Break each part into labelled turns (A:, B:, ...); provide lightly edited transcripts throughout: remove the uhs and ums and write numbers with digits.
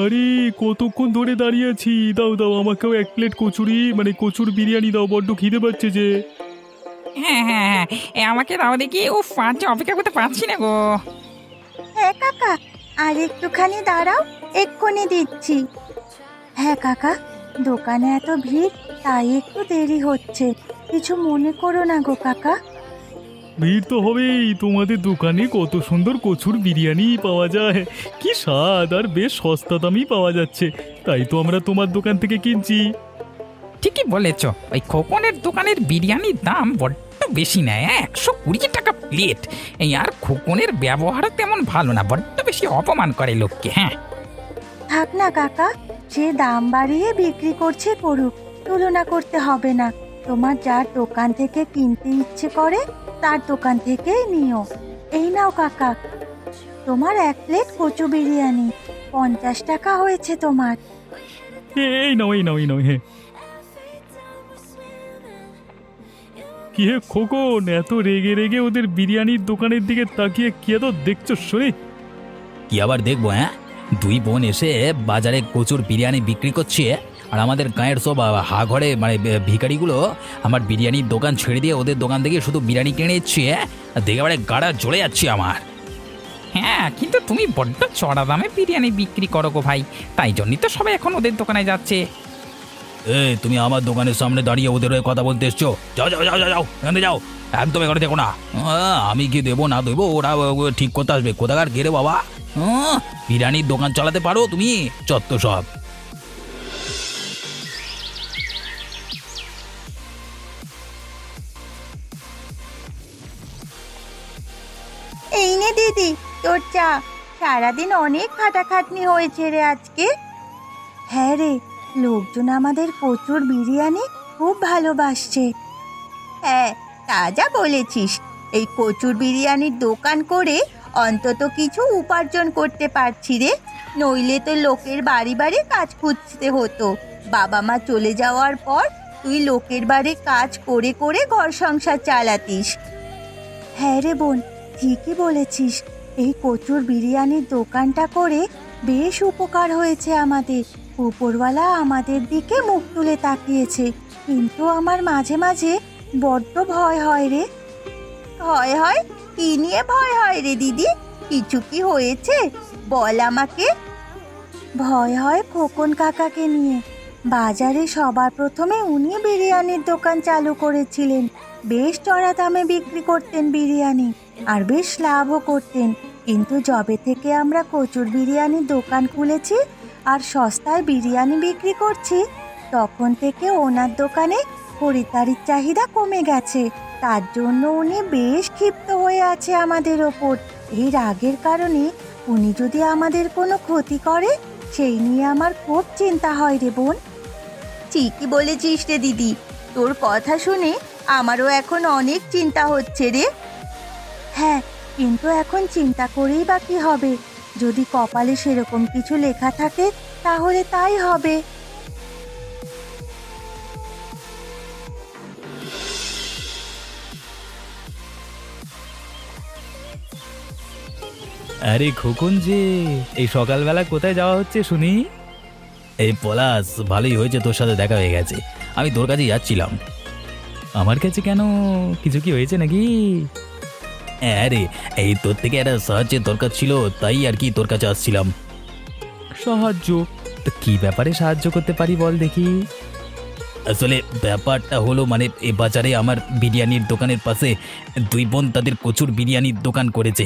A: আরে কতক্ষণ ধরে দাঁড়িয়ে আছি, দাও দাও আমাকেও এক প্লেট কচুরি মানে কচুর বিরিয়ানি দাও, বড্ড খিদে পাচ্ছে যে।
B: হ্যাঁ হ্যাঁ হ্যাঁ, আমাকে দাও দেখি। ও ফাঁচে অপেক্ষা করতে পারছি না গো।
C: হ্যাঁ কাকা, আর একটুখানি দাঁড়াও, এক্ষুনি দিচ্ছি। হ্যাঁ কাকা, দোকানে এত ভিড়, তাই একটু দেরি হচ্ছে। কিছু মনে করো না গো কাকা।
A: ভিড় তো হবেই, তোমাদের দোকানে কত সুন্দর কচুর বিরিয়ানি পাওয়া যায়, কি স্বাদ, আর বেশ সস্তা দামেই পাওয়া যাচ্ছে, তাই তো আমরা তোমার দোকান থেকে কিনছি।
B: ঠিকই বলেছ, ওই খোকনের দোকানের বিরিয়ানির দাম বড্ড বেশি নেয়, 120 টাকা প্লেট। এই আর খোকনের ব্যবহারও তেমন ভালো না, বড্ড বেশি অপমান করে লোককে। হ্যাঁ
C: থাক না কাকা, সে দাম বাড়িয়ে বিক্রি করছে করুক, তুলনা করতে হবে না। তোমার যার দোকান থেকে কিনতে ইচ্ছে করে তার দোকান থেকেই নিও। এই নাও কাকা, তোমার এক প্লেট কচু বিরিয়ানি, 50 টাকা হয়েছে তোমার।
A: এই নাও এই নাও এই নাও। হ্যাঁ, কি হে খোকন, এত রেগে রেগে ওদের বিরিয়ানির দোকানের দিকে তাকিয়ে কি এত দেখছো শুনি?
D: কি আবার দেখবো? হ্যাঁ, দুই বোন এসে বাজারে কচুর বিরিয়ানি বিক্রি করছে, আর আমাদের গাঁয়ের সব হা ঘরে মানে ভিখারিগুলো আমার বিরিয়ানির দোকান ছেড়ে দিয়ে ওদের দোকান থেকে শুধু বিরিয়ানি কিনে নিচ্ছে। দেখে এবারে গাড়া জ্বলে যাচ্ছে আমার।
B: হ্যাঁ, কিন্তু তুমি বড্ড চড়া দামে বিরিয়ানি বিক্রি করো গো ভাই, তাই জন্যই তো সবাই এখন ওদের দোকানে যাচ্ছে।
D: তুমি আমার দোকানের সামনে দাঁড়িয়ে ওদের হয়ে কথা বলতে এসছো? যাও যাও যাও যাও যাও, এখানে যাও, একদম এখানে দেখো না। আমি কি দেবো না দেবো ওরা ঠিক করতে আসবে। কোথাকার ঘেরে বাবা, বিরিয়ানির দোকান চালাতে পারো তুমি? চত্ব সব।
C: এই নে দিদি তোর চা। সারাদিন অনেক খাটাখাটনি হয়েছে রে আজকে। হ্যাঁ রে, লোকজন আমাদের কচুর বিরিয়ানি খুব ভালোবাসছে। হ্যাঁ, তা যা বলেছিস। এই কচুর বিরিয়ানির দোকান করে অন্তত কিছু উপার্জন করতে পারছি রে, নইলে তো লোকের বাড়ি বাড়ি কাজ খুঁজতে হতো। বাবা মা চলে যাওয়ার পর তুই লোকের বাড়ি কাজ করে করে ঘর সংসার চালাতিস। হ্যাঁ রে বোন, ঠিকই বলেছিস। এই কচুর বিরিয়ানির দোকানটা করে বেশ উপকার হয়েছে আমাদের। উপরওয়ালা আমাদের দিকে মুখ তুলে তাকিয়েছে, কিন্তু আমার মাঝে মাঝে বড্ড ভয় হয় রে। ভয় হয়? কি নিয়ে ভয় হয় রে দিদি? কিছু কি হয়েছে? বল আমাকে। ভয় হয় খোকন কাকাকে নিয়ে। বাজারে সবার প্রথমে উনি বিরিয়ানির দোকান চালু করেছিলেন। বেশ চড়া দামে বিক্রি করতেন বিরিয়ানি, আর বেশ লাভও করতেন। কিন্তু যবে থেকে আমরা কচুর বিরিয়ানির দোকান খুলেছি আর সস্তায় বিরিয়ানি বিক্রি করছি, তখন থেকে ওনার দোকানে খরিদ্দারির চাহিদা কমে গেছে। তার জন্য উনি বেশ ক্ষিপ্ত হয়ে আছে আমাদের ওপর। এই রাগের কারণে উনি যদি আমাদের কোনো ক্ষতি করে, সেই নিয়ে আমার খুব চিন্তা হয় রে বোন। ঠিকই বলেছিস রে দিদি, তোর কথা শুনে আমারও এখন অনেক চিন্তা হচ্ছে রে। হ্যাঁ, কিন্তু এখন চিন্তা করেই বা কি হবে? যদি কপালে সেরকম কিছু লেখা থাকে তাহলে তাই হবে।
A: আরে খোকন যে, এই সকালবেলা কোথায় যাওয়া হচ্ছে শুনি?
D: এই পলাশ, ভালোই হয়েছে তোর সাথে দেখা হয়ে গেছে। আমি তোর কাছে যাচ্ছিলাম।
A: আমার কাছে কেন, কিছু কি হয়েছে নাকি?
D: হ্যাঁ রে, এই তোর থেকে একটা সাহায্যের দরকার ছিল, তাই আর কি তোর কাছে আসছিলাম।
A: সাহায্য? তো কি ব্যাপারে সাহায্য করতে পারি বল দেখি।
D: আসলে ব্যাপারটা হলো মানে এই বাজারে আমার বিরিয়ানির দোকানের পাশে দুই বোন তাদের কচুর বিরিয়ানির দোকান করেছে।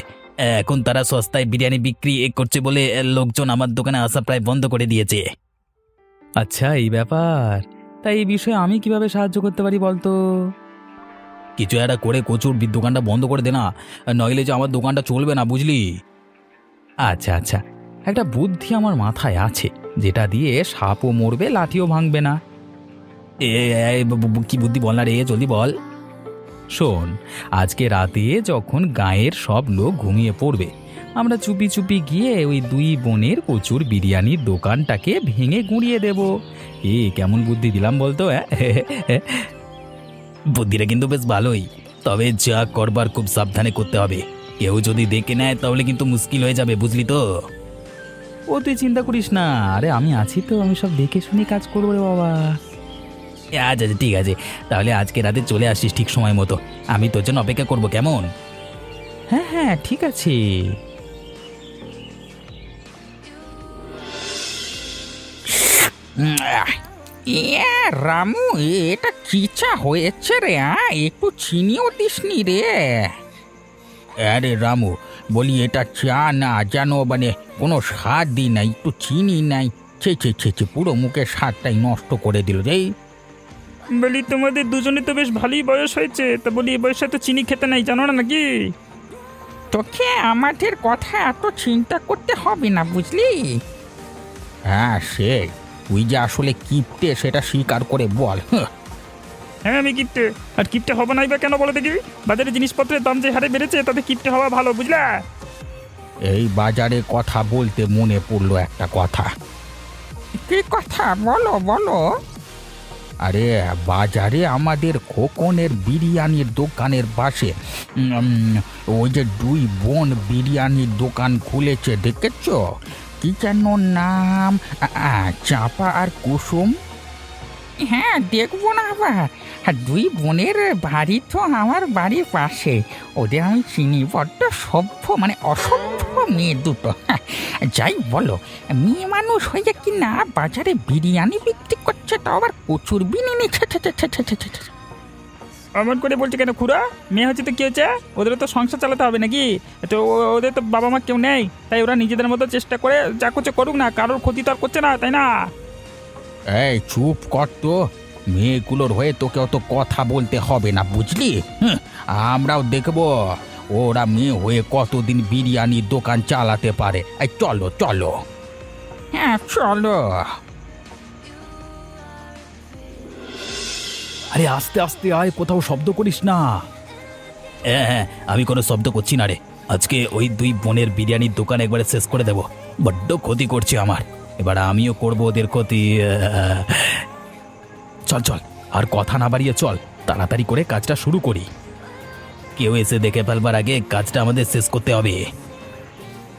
D: এখন তারা সস্তায় বিরিয়ানি বিক্রি করছে বলে লোকজন আমার দোকানে আসা প্রায় বন্ধ করে দিয়েছে।
A: আচ্ছা এই ব্যাপার, তাই এই বিষয়ে আমি কিভাবে সাহায্য করতে পারি বলতো?
D: কিছু একটা করে কচুর দোকানটা বন্ধ করে দে না, নইলে যে আমার দোকানটা চলবে না, বুঝলি?
A: আচ্ছা আচ্ছা, একটা বুদ্ধি আমার মাথায় আছে, যেটা দিয়ে সাপও মরবে লাঠিও ভাঙবে না।
D: কি বুদ্ধি বল না রে, জলদি বল।
A: শোন, আজকে রাতে যখন গাঁয়ের সব লোক ঘুমিয়ে পড়বে, আমরা চুপি চুপি গিয়ে ওই দুই বোনের কচুর বিরিয়ানির দোকানটাকে ভেঙে গুঁড়িয়ে দেব। কেমন বুদ্ধি দিলাম বলতো?
D: বুদ্ধিটা কিন্তু বেশ ভালোই, তবে যা করবার খুব সাবধানে করতে হবে। কেউ যদি দেখে নেয় তাহলে কিন্তু মুশকিল হয়ে যাবে, বুঝলি তো?
A: ও তুই চিন্তা করিস না, আরে আমি আছি তো, আমি সব দেখে শুনে কাজ করবো রে বাবা।
D: আচ্ছা আচ্ছা ঠিক আছে, তাহলে আজকে রাতে চলে আসিস ঠিক সময় মতো। আমি তোর জন্য অপেক্ষা করবো, কেমন?
A: হ্যাঁ হ্যাঁ ঠিক আছে।
B: রামু, এটা কি চা হয়েছে রে? একটু চিনিও দিসনি রে?
D: আরে রামু, বলি এটা চা না, যেন মানে কোনো স্বাদই নাই, একটু চিনি নাই। ছে পুরো মুখের স্বাদটাই নষ্ট করে দিল রে।
E: বলি তোমাদের দুজনে তো বেশ ভালোই বয়স হয়েছে, তা বলি এই বয়সে তো চিনি খেতে নাই, জানো না নাকি?
B: তোকে আমাদের কথা এত চিন্তা করতে হবে না, বুঝলি?
D: হ্যাঁ সে, তুই যে আসলে কিপটে সেটা স্বীকার করে বল।
E: হ্যাঁ আমি কিপটে, আর কিপটে হবো নাই বা কেন বলে দেখি? বাজারে জিনিসপত্রের দাম যে হারে বেড়েছে তাতে কিপটে হওয়া ভালো, বুঝলা?
D: এই বাজারে কথা বলতে মনে পড়লো একটা কথা।
B: কি কথা? বলো বলো।
D: আরে বাজারে আমাদের খোকনের বিরিয়ানির দোকানের পাশে ওই যে দুই বোন বিরিয়ানির দোকান খুলেছে, দেখেছো? কি যেন নাম, চাপা আর কুসুম।
B: হ্যাঁ, দেখবো না আবার? আর দুই বোনের বাড়ি তো আমার বাড়ির পাশে, ওদের আমি চিনি। বড্ড সভ্য, মানে অসভ্য মেয়ে দুটো। যাই বলো, মেয়ে মানুষ হয়ে কি না বাজারে বিরিয়ানি বিক্রি করছে, তাও আবার প্রচুর বিরিয়ানি।
E: অমন করে বলছে কেন খুড়া? মেয়ে হচ্ছে তো কি হচ্ছে, ওদেরও তো সংসার চালাতে হবে নাকি? তো ওদের তো বাবা মা কেউ নেই, তাই ওরা নিজেদের মতো চেষ্টা করে যা করছে করুক না, কারোর ক্ষতি তো আর করছে না, তাই না?
D: এই চুপ কর তো, মেয়েগুলোর হয়ে তোকে অত কথা বলতে হবে না, বুঝলি? আমরাও দেখবো ওরা মেয়ে হয়ে কতদিন বিরিয়ানির দোকান চালাতে পারে। এই চলো চলো।
B: হ্যাঁ চলো।
D: আরে আস্তে আস্তে আয়, কোথাও শব্দ করিস না। হ্যাঁ, আমি কোনো শব্দ করছি না রে। আজকে ওই দুই বোনের বিরিয়ানির দোকান একবারে শেষ করে দেব। বড্ড ক্ষতি করছে আমার, এবার আমিও করবো ওদের ক্ষতি। চল চল, আর কথা না বাড়িয়ে চল, তাড়াতাড়ি করে কাজটা শুরু করি। কেউ এসে দেখে ফেলবার আগে কাজটা আমাদের শেষ করতে হবে।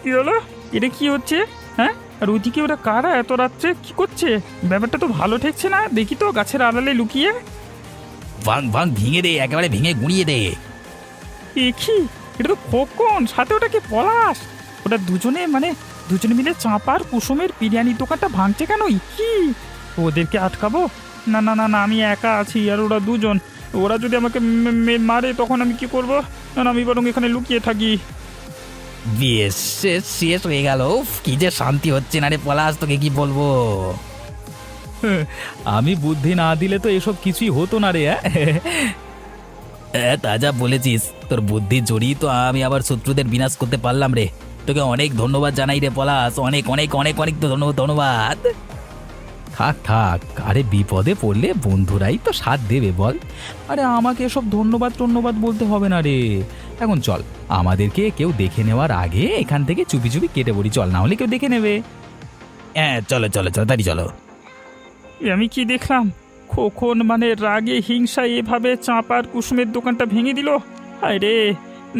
E: কি হলো? এটা কি হচ্ছে? হ্যাঁ, আর ওইদিকে ওরা কারা এত রাত্রে কি করছে? ব্যাপারটা তো ভালো ঠেকছে না, দেখি তো গাছের আড়ালে লুকিয়ে।
D: ভাঙ ভাঙ, ভেঙে দে, একেবারে ভেঙে গুঁড়িয়ে দে।
E: এ কি? এটা তো খোকন, সাথে ওটা কি পলাশ? ওটা দুজনে মিলে চাঁপার কুসুমের বিরিয়ানির দোকানটা ভাঙছে কেন? কি ওদেরকে আটকাবো? না না না না, আমি একা আছি আর ওরা দুজন। ওরা যদি আমাকে মারে তখন আমি কি করব? না না, আমি বরং এখানে লুকিয়ে থাকি।
D: বেশ, শেষ হয়ে গেল। কি যে শান্তি হচ্ছে না রে পলাশ, তোকে কি বলবো।
A: আমি বুদ্ধি না দিলে তো এসব কিছুই হতো না রে।
D: তা যা বলেছিস, তোর বুদ্ধি জড়িয়ে তো আমি আবার শত্রুদের বিনাশ করতে পারলাম রে। তোকে অনেক ধন্যবাদ জানাই রে পলাশ, অনেক অনেক অনেক অনেক তো ধন্যবাদ।
A: থাক থাক, আরে বিপদে পড়লে বন্ধুরাই তো সাথ দেবে বল। আরে আমাকে এসব ধন্যবাদ বলতে হবে না রে। এখন চল, আমাদেরকে কেউ দেখে নেওয়ার আগে এখান থেকে চুপি চুপি কেটে পড়ি, চল, না হলে কেউ দেখে নেবে।
D: হ্যাঁ চলো চলো চলো, তাড়ি চলো।
E: আমি কি দেখলাম? খোকন রাগে হিংসায় এভাবে চাঁপার কুসুমের দোকানটা ভেঙে দিল। হায় রে,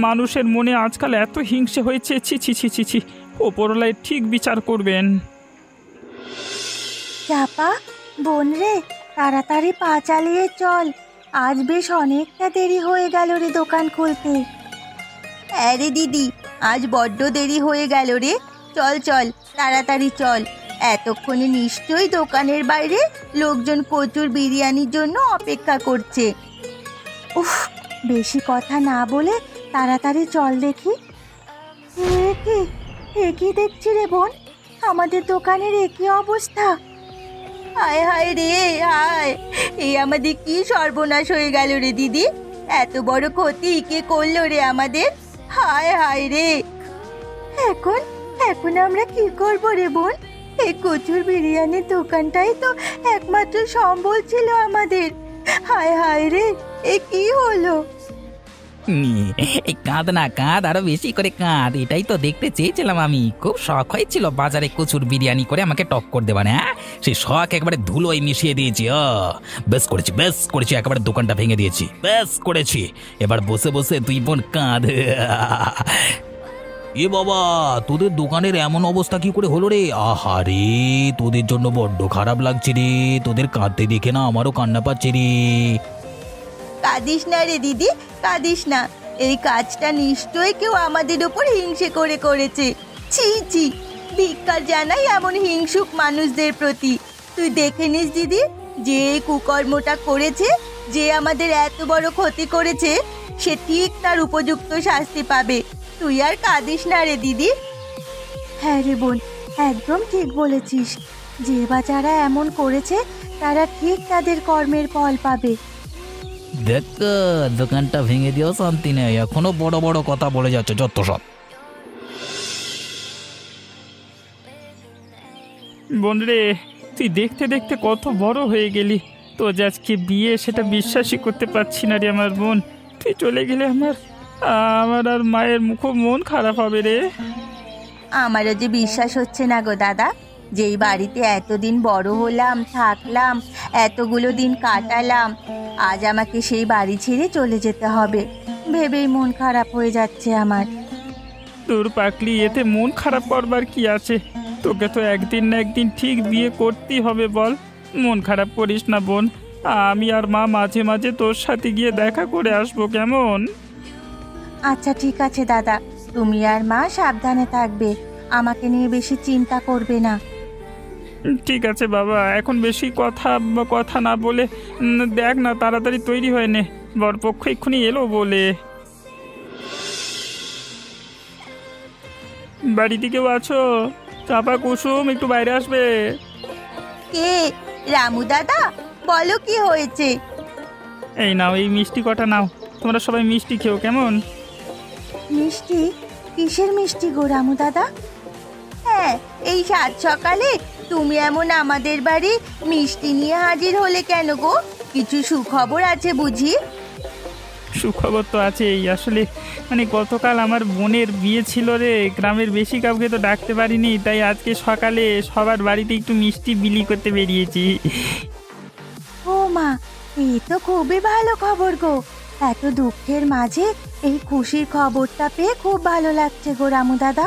E: মানুষের মনে আজকাল এত হিংসে হয়েছে, ছি ছি ছি ছি ছি। ওপরওয়ালায় ঠিক বিচার করবেন।
C: চাপা, বোন রে, তাড়াতাড়ি পা চালিয়ে চল, আজ বেশ অনেকটা দেরি হয়ে গেল রে দোকান খুলতে। আরে দিদি, আজ বড্ড দেরি হয়ে গেল রে। চল চল, তাড়াতাড়ি চল, এতক্ষণে নিশ্চয়ই দোকানের বাইরে লোকজন কচুর বিরিয়ানির জন্য অপেক্ষা করছে। উফ, বেশি কথা না বলে তাড়াতাড়ি চল দেখি। এ কি দেখছি রে বোন, আমাদের দোকানের একই অবস্থা। হায় হায় রে হায়, এই আমাদের কি সর্বনাশ হয়ে গেল রে দিদি। এত বড় ক্ষতি কে করলো রে আমাদের? হায় হায় রে, এখন এখন আমরা কি করবো রে বোন? এই কচুর বিরিয়ানির দোকানটাই তো একমাত্র সম্বল ছিল আমাদের। হায় হায় রে, এ কি হলো?
B: এই কাঁদ না কাঁদ, আরো বেশি করে কাঁদ। এটাই তো দেখতে চেয়েছিলাম আমি। খুব শখ হয়েছিল বাজারে কচুর বিরিয়ানি করে আমাকে টক্কর দেবা না।
D: সেই শখ একবারে ধুলোয় মিশিয়ে দিয়েছি। বেশ করেছি, একেবারে দোকানটা ভেঙে দিয়েছি, বেশ করেছি। এবার বসে বসে দুই বোন কাঁদ। এ বাবা, তোদের দোকানের এমন অবস্থা কি করে হলো রে? আহারে, তোদের জন্য বড্ড খারাপ লাগছে রে। তোদের কাঁদতে দেখে না আমারও কান্না পাচ্ছে রে।
C: কাঁদিস না রে দিদি, কাঁদিস না। এই কাজটা নিশ্চয়ই কেউ আমাদের উপর হিংসে করে করেছে। ছি ছি, ধিক্কার জানাই এমন হিংসুক মানুষদের প্রতি। তুই দেখে নিস দিদি, যে এই কুকর্মটা করেছে, যে আমাদের এত বড় ক্ষতি করেছে, সে ঠিক তার উপযুক্ত শাস্তি পাবে। তুই আর কাঁদিস না রে দিদি। হ্যাঁ রে বোন, একদম ঠিক বলেছিস। যে বা যারা এমন করেছে তারা ঠিক তাদের কর্মের ফল পাবে।
D: দেখ, দোকানটা ভেঙে দিয়েও শান্তি নেই, এখনো বড় বড় কথা বলে যাচ্ছে যত সব।
E: বোন রে, তুই দেখতে দেখতে কত বড় হয়ে গেলি। তো যে আজকে বিয়ে, সেটা বিশ্বাসই করতে পারছি না রে আমার বোন। তুই চলে গেলে আমার আমার আর মায়ের খুব মন খারাপ হবে রে।
C: আমারও যে বিশ্বাস হচ্ছে না গো দাদা, যেই বাড়িতে এতদিন বড় হলাম, থাকলাম, এতগুলো দিন কাটালাম, আজ আমাকে সেই বাড়ি ছেড়ে চলে যেতে হবে ভেবেই মন খারাপ হয়ে যাচ্ছে আমার।
E: তোর পাকলি, এতে মন খারাপ করবার কি আছে? তোকে তো একদিন না একদিন ঠিক বিয়ে করতেই হবে, বল। মন খারাপ করিস না বোন। আমি আর মা মাঝে মাঝে তোর সাথে গিয়ে দেখা করে আসবো, কেমন?
C: আচ্ছা ঠিক আছে দাদা, তুমি আর মা সাবধানে থাকবে, আমাকে নিয়ে বেশি চিন্তা করবে না।
E: ঠিক আছে বাবা, এখন বেশি কথা না বলে দেখ না, তাড়াতাড়ি তৈরি হয়ে নে, বরপক্ষ এক্ষুনি এলো বলে। বাড়িতে কেউ আছো? চাপা, কুসুম, একটু বাইরে আসবে।
C: কে? রামু দাদা, বলো কি হয়েছে?
E: এই নাও, এই মিষ্টি কটা নাও, তোমরা সবাই মিষ্টি খেও, কেমন?
C: মিষ্টি? কিসের মিষ্টি গো রামু দাদা? হ্যাঁ, এই সাত সকালে তুমি এমন আমাদের বাড়ি মিষ্টি নিয়ে হাজির হলে কেন গো? কিছু সুখবর আছে বুঝি?
E: সুখবর তো আছেই। আসলে মানে গতকাল আমার বোনের বিয়ে ছিল রে, গ্রামের বেশি কাউকে তো ডাকতে পারিনি, তাই আজকে সকালে সবার বাড়িতে একটু মিষ্টি বিলি করতে বেরিয়েছি।
C: ও মা, এই তো খুবই ভালো খবর গো। এত দুঃখের মাঝে এই খুশির খবরটা পেয়ে খুব ভালো লাগছে গো রামু দাদা।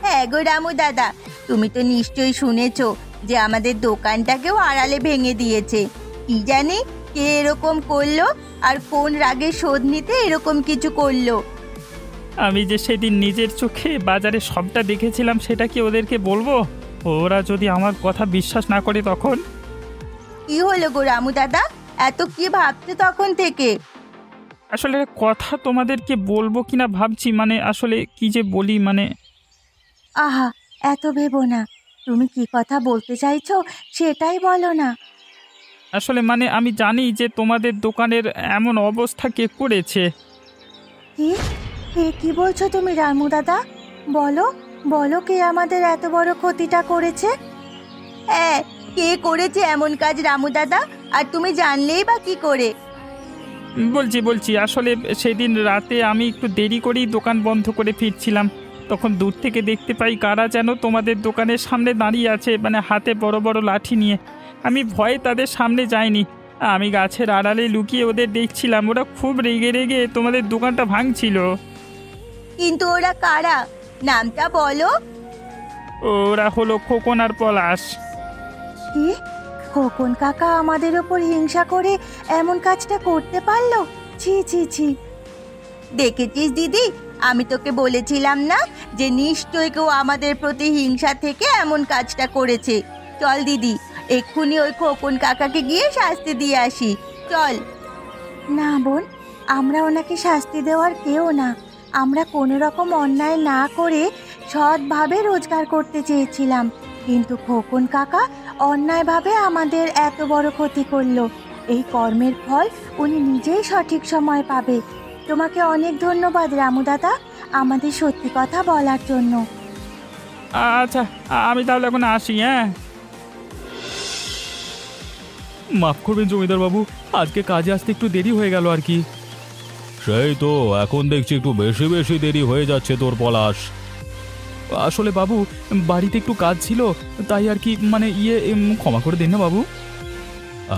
C: হ্যাঁ গো রামু দাদা, তুমি তো নিশ্চয়ই শুনেছো যে আমাদের দোকানটাকেও আড়ালে ভেঙে দিয়েছে। কি জানি কে এরকম করলো, আর কোন রাগে শোধ নিতে এরকম কিছু করলো।
E: আমি যে সেদিন নিজের চোখে বাজারে সবটা দেখেছিলাম, সেটা কি ওদেরকে বলবো? ওরা যদি আমার কথা বিশ্বাস না করে তখন?
C: কি হলো গো রামু দাদা, এত কি ভাবছো তখন থেকে?
E: আসলে কথা তোমাদেরকে বলবো কিনা ভাবছি, মানে আসলে কি যে বলি, মানে
C: আহা, এত ভেবো না। তুমি কি কথা বলতে চাইছো সেটাই বলো না।
E: আসলে মানে আমি জানি যে তোমাদের দোকানের এমন অবস্থা কে করেছে।
C: কি? কি বলছো তুমি রামু দাদা? বলো, বলো কে আমাদের এত বড় ক্ষতিটা করেছে? হ্যাঁ, কে করেছে এমন কাজ রামু দাদা, আর তুমি জানলেই বা কি করে?
E: বলছি আসলে সেদিন রাতে আমি একটু দেরি করেই দোকান বন্ধ করে ফিরছিলাম, তখন দূর থেকে দেখতে পাই কারা যেন তোমাদের দোকানের সামনে দাঁড়িয়ে আছে, মানে হাতে বড় বড় লাঠি নিয়ে। আমি ভয়ে তাদের সামনে যাইনি, আমি গাছের আড়ালে লুকিয়ে ওদের দেখছিলাম। ওরা খুব রেগে রেগে তোমাদের দোকানটা ভাঙছিল।
C: কিন্তু ওরা কারা? নামটা বলো।
E: ওরা হলো খোকন আর পলাশ।
C: কি? খোকন কাকা আমাদের ওপর হিংসা করে এমন কাজটা করতে পারলো? ছি ছি ছি। দেখেছিস দিদি, আমি তোকে বলেছিলাম না যে নিশ্চয়ই কেউ আমাদের প্রতি হিংসা থেকে এমন কাজটা করেছে। চল দিদি, এক্ষুনি ওই খোকন কাকাকে গিয়ে শাস্তি দিয়ে আসি, চল। না বোন, আমরা ওনাকে শাস্তি দেওয়ার কেউ না। আমরা কোনো রকম অন্যায় না করে সৎভাবে রোজগার করতে চেয়েছিলাম, কিন্তু খোকন কাকা অন্যায়ভাবে আমাদের এত বড় ক্ষতি করলো। এই কর্মের ফল উনি নিজেই সঠিক সময় পাবে। তোমাকে অনেক ধন্যবাদ রামু দাদা, আমাদের সত্যি কথা বলার জন্য।
E: আচ্ছা, আমি তাহলে এখন আসি। হ্যাঁ,
A: মাফ করবেন জমিদার বাবু, আজকে কাজে আসতে একটু দেরি হয়ে গেল আর কি।
D: সেই তো, এখন দেখছি একটু বেশি বেশি দেরি হয়ে যাচ্ছে তোর পলাশ।
A: আসলে বাবু, বাড়িতে একটু কাজ ছিল, তাই আর কি, মানে ক্ষমা করে দিন না বাবু।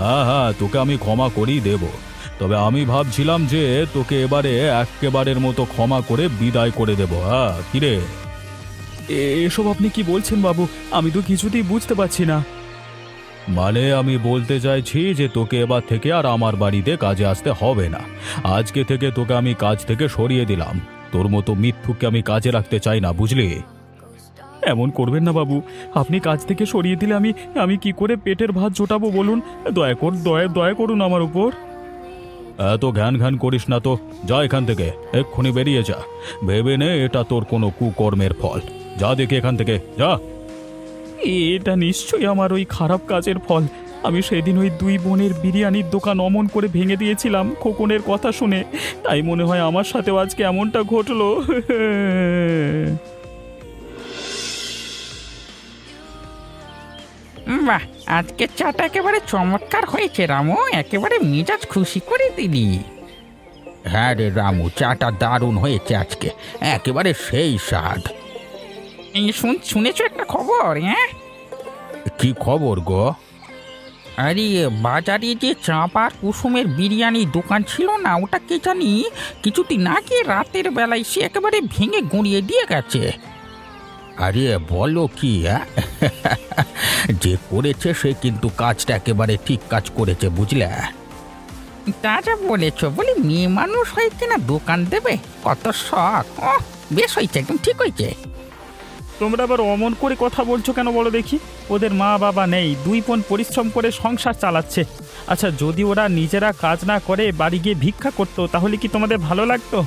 D: হ্যাঁ হ্যাঁ, তোকে আমি ক্ষমা করেই দেব। তবে আমি ভাবছিলাম যে তোকে এবারে একেবারের মতো ক্ষমা করে বিদায় করে দেবো। হ্যাঁ কিরে?
E: এসব আপনি কি বলছেন বাবু? আমি তো কিছুতেই বুঝতে পারছি না।
D: মানে আমি বলতে চাইছি যে তোকে এবার থেকে আর আমার বাড়িতে কাজে আসতে হবে না। আজকে থেকে তোকে আমি কাজ থেকে সরিয়ে দিলাম। তোর মতো মিথ্যুককে আমি কাজে রাখতে চাই না, বুঝলি?
E: এমন করবেন না বাবু, আপনি কাজ থেকে সরিয়ে দিলে আমি আমি কি করে পেটের ভাত জোটাবো বলুন? দয়া করুন আমার উপর।
D: এত ঘ্যান ঘ্যান করিস না তো, যা এখান থেকে, এক্ষুনি বেরিয়ে যা। ভেবে নে এটা তোর কোনো কুকর্মের ফল। যা দেখি এখান থেকে, যা।
E: এটা নিশ্চয়ই আমার ওই খারাপ কাজের ফল। আমি সেদিন ওই দুই বোনের বিরিয়ানির দোকান অমন করে ভেঙে দিয়েছিলাম খোকনের কথা শুনে, তাই মনে হয় আমার সাথেও আজকে এমনটা ঘটলো।
B: বাহ, আজকে চাটা একেবারে চমৎকার হয়েছে রামু, একেবারে মেজাজ খুশি করে দিলি। হ্যাঁ রে রামু, চাটা দারুণ হয়েছে আজকে, একেবারে সেই স্বাদ। শুনেছো একটা খবর? হ্যাঁ,
D: কি খবর গো?
B: আরে বাজারে যে চাঁপার কুসুমের বিরিয়ানি দোকান ছিল না, ওটা কে জানি কিছুদিন আগে রাতের বেলায় সে একেবারে ভেঙে গুঁড়িয়ে দিয়ে গেছে।
D: আরে বলো কি? যে করেছে সে কিন্তু কাজটা একেবারে ঠিক কাজ করেছে, বুঝলে?
B: তা যা বলেছ, বলি মেয়ে মানুষ হয়ে কিনা দোকান দেবে, কত শখ। বেশ হয়েছে, একদম ঠিক হয়েছে।
E: তোমরা আবার অমন করে কথা বলছো কেন বলো দেখি? ওদের মা বাবা নেই, দুই বোন পরিশ্রম করে সংসার চালাচ্ছে। আচ্ছা, যদি ওরা নিজেরা কাজ না করে বাড়ি গিয়ে ভিক্ষা করতো তাহলে কি তোমাদের ভালো লাগতো?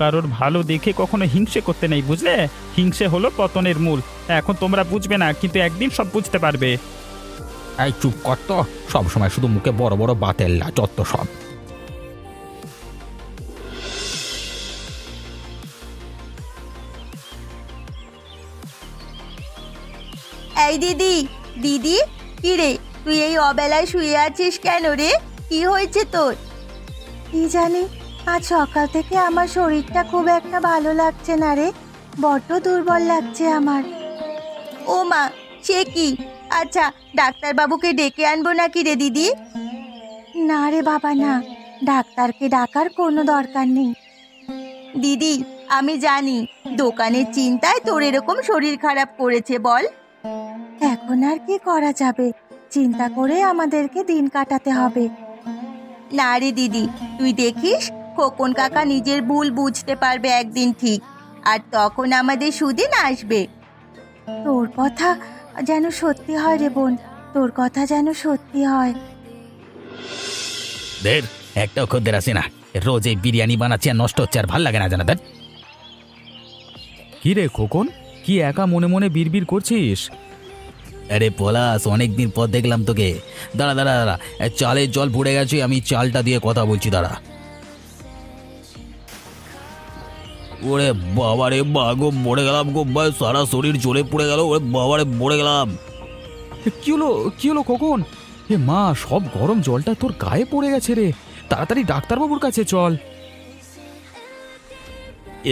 E: কারোর ভালো দেখে কখনো হিংসে করতে নেই, বুঝলে? হিংসে হলো পতনের মূল। এখন তোমরা বুঝবে না, কিন্তু একদিন সব বুঝতে পারবে।
B: এই চুপ কর তো, সবসময় শুধু মুখে বড় বড় বাতেল্লা, যত সব।
C: এই দিদি, দিদি, কি রে, তুই এই অবেলায় শুয়ে আছিস কেন রে? কি হয়েছে তোর? কি জানি, আজ সকাল থেকে আমার শরীরটা খুব একটা ভালো লাগছে না রে, বড্ড দুর্বল লাগছে আমার। ও মা, সে কি? আচ্ছা, ডাক্তারবাবুকে ডেকে আনবো নাকি রে দিদি? না রে বাবা না, ডাক্তারকে ডাকার কোনো দরকার নেই। দিদি, আমি জানি দোকানের চিন্তায় তোর এরকম শরীর খারাপ করেছে, বল। এখন আর কি করা যাবে, চিন্তা করে আমাদেরকে দিন কাটাতে হবে। না রে দিদি, তুই দেখিস খোকন কাকা নিজের ভুল বুঝতে পারবে একদিন ঠিক, আর তখন আমাদের সুদিন আসবে। তোর কথা যেন সত্যি হয় রে বোন, তোর কথা যেন সত্যি হয়।
D: দের একটা খদ্দের আসে না, রোজ এই বিরিয়ানি বানাচ্ছে আর নষ্ট হচ্ছে, আর ভাল লাগে না জানা। দেখ
A: কি রে খোকন, কি একা মনে মনে বিড়বিড় করছিস?
D: আরে পলাশ, অনেকদিন পর দেখলাম তোকে। দাঁড়া দাঁড়া দাঁড়া, চালের জল পড়ে গেছে, আমি চালটা দিয়ে কথা বলছি, দাঁড়া। ওরে বাবারে বাগো, মরে গেলাম গো ভাই, সারা শরীর জ্বলে পড়ে গেল। ওরে বাবারে, মরে গেলাম।
A: কি হলো খোকন? এ মা, সব গরম জলটা তোর গায়ে পড়ে গেছে রে, তাড়াতাড়ি ডাক্তারবাবুর কাছে চল।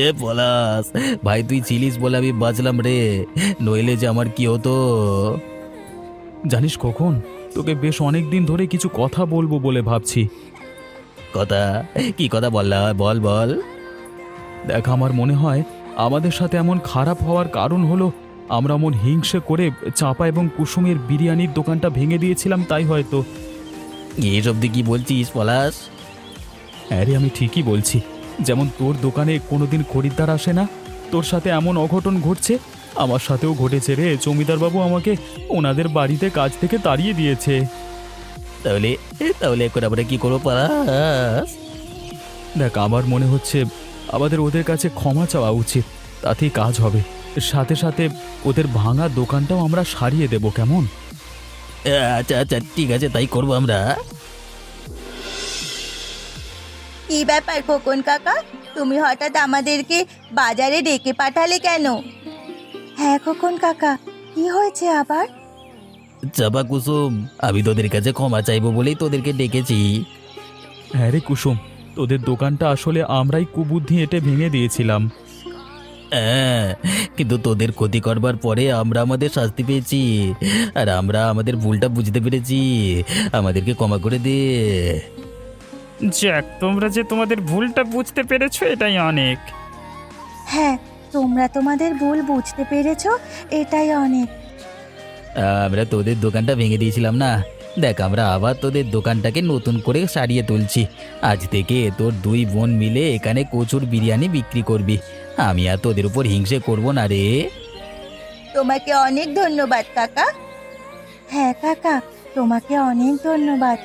D: এ পলাশ ভাই, তুই ছিলিস বলে আমি বাঁচলাম রে, নইলে যে আমার কি হতো।
A: জানিস খোকন, তোকে বেশ অনেক দিন ধরে কিছু কথা বলবো বলে ভাবছি।
D: কথা? কি কথা বললা, বল বল।
A: দেখ, আমার মনে হয় আমাদের সাথে এমন খারাপ হওয়ার কারণ হলো আমরা এমন হিংসে করে চাপা এবং কুসুমের বিরিয়ানির দোকানটা ভেঙে দিয়েছিলাম, তাই হয়তো।
D: এসব দিয়ে কি বলছিস পলাশ?
A: হ্যাঁ রে, আমি ঠিকই বলছি। যেমন তোর দোকানে কোনোদিন খরিদ্দার আসে না, তোর সাথে এমন অঘটন ঘটছে, আমার সাথেও ঘটেছে রে। জমিদারবাবু আমাকে ওনাদের বাড়িতে কাজ থেকে তাড়িয়ে দিয়েছে।
D: তাহলে তাহলে এখন আমরা কি করবো পলাশ?
A: দেখ, আমার মনে হচ্ছে আমাদের ওদের কাছে ক্ষমা চাওয়া উচিত, তাতেই কাজ হবে। সাথে সাথে ওদের ভাঙা দোকানটাও আমরা সারিয়ে দেব, কেমন?
D: আচ্ছা আচ্ছা, ঠিক আছে, তাই করবো আমরা।
C: কি ব্যাপার খোকন কাকা, তুমি হঠাৎ আমাদেরকে বাজারে ডেকে পাঠালে কেন? হ্যাঁ খোকন কাকা, কি হয়েছে আবার?
D: চাপা কুসুম, আমি তোদের কাছে ক্ষমা চাইবো বলেই তোদেরকে ডেকেছি।
A: হ্যাঁ রে কুসুম, তোদের দোকানটা আসলে আমরাই কুবুদ্ধি এঁটে ভেঙে দিয়েছিলাম।
D: হ্যাঁ, কিন্তু তোদের ক্ষতি করবার পরে আমরা আমাদের শাস্তি পেয়েছি, আর আমরা আমাদের ভুলটা বুঝতে পেরেছি। আমাদেরকে ক্ষমা করে দে।
E: যাক, তোমরা যে তোমাদের ভুলটা বুঝতে পেরেছো এটাই অনেক।
C: হ্যাঁ, তোমরা তোমাদের ভুল বুঝতে পেরেছো, এটাই অনেক।
D: আমরা তোদের দোকানটা ভেঙে দিয়েছিলাম না, দেখ আমরা আবার তোদের দোকানটাকে নতুন করে সারিয়ে তুলছি। আজ থেকে তোর দুই বোন মিলে এখানে কচুর বিরিয়ানি বিক্রি করবি। আমি আর তোদের উপর হিংসে করব না রে।
C: তোমাকে অনেক ধন্যবাদ কাকা। হ্যাঁ কাকা, তোমাকে অনেক ধন্যবাদ।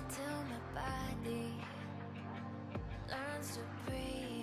F: till my body learns to breathe.